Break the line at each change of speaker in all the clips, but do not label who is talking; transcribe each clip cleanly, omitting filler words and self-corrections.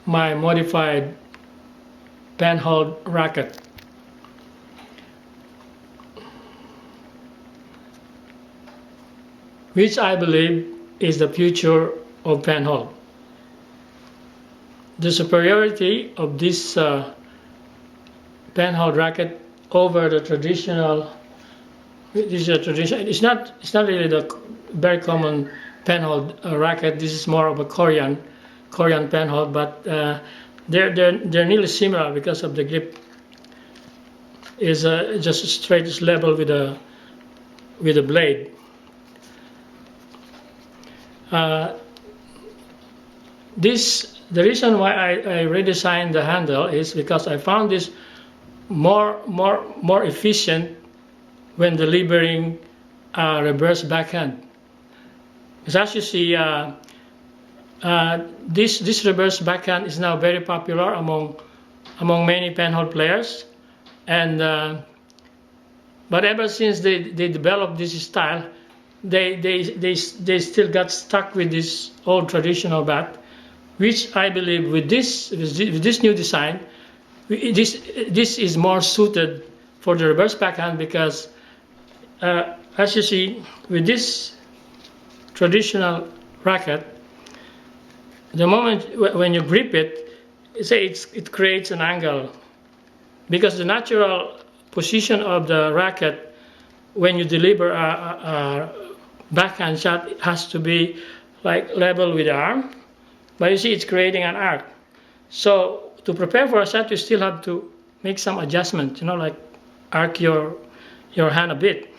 my modified penhold racket. Which I believe is the future of penhold. The superiority of this penhold racket over the traditional. This is a tradition. It's not really the very common penhold racket. This is more of a Korean penhold, but they're nearly similar because of the grip is just straight, it's level with a blade. The reason why I redesigned the handle is because I found this more efficient when delivering reverse backhand. Because as you see, this reverse backhand is now very popular among many penhold players, and but ever since they developed this style, they still got stuck with this old traditional bat, which I believe with this new design, this is more suited for the reverse backhand, because as you see with this traditional racket, the moment when you grip it, it creates an angle, because the natural position of the racket when you deliver a backhand shot has to be like level with the arm, but you see it's creating an arc. So to prepare for a shot, you still have to make some adjustment, like arc your hand a bit.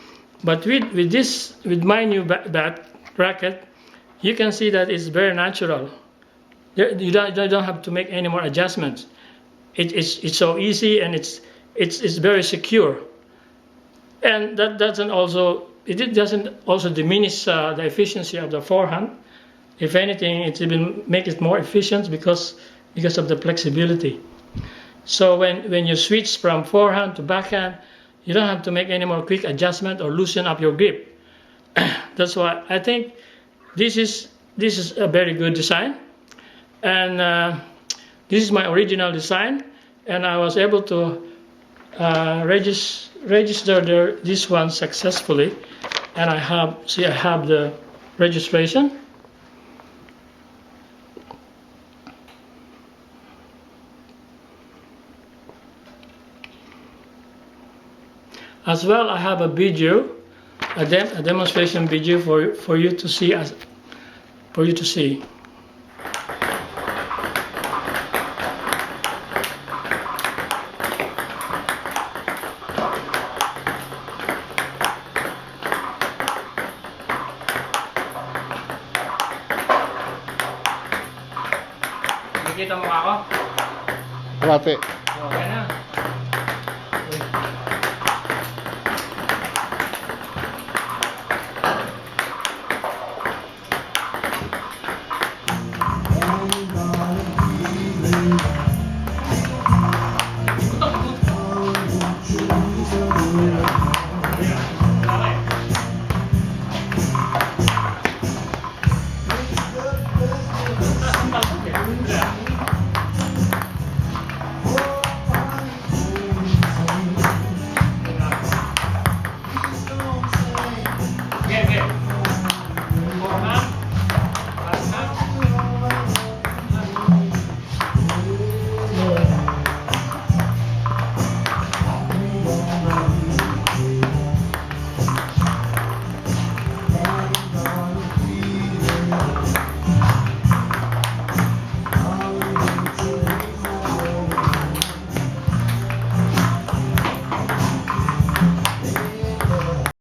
But with my new bat racket, you can see that it's very natural. You don't have to make any more adjustments. It's so easy, and it's very secure. And that doesn't also diminish the efficiency of the forehand. If anything, it even makes it more efficient because of the flexibility. So when you switch from forehand to backhand, you don't have to make any more quick adjustment or loosen up your grip. That's why I think this is a very good design, and this is my original design, and I was able to register this one successfully, and I have the registration. As well, I have a video, a demonstration video for you to see.
Nakikita mo ako?
Kalate.
Okay na.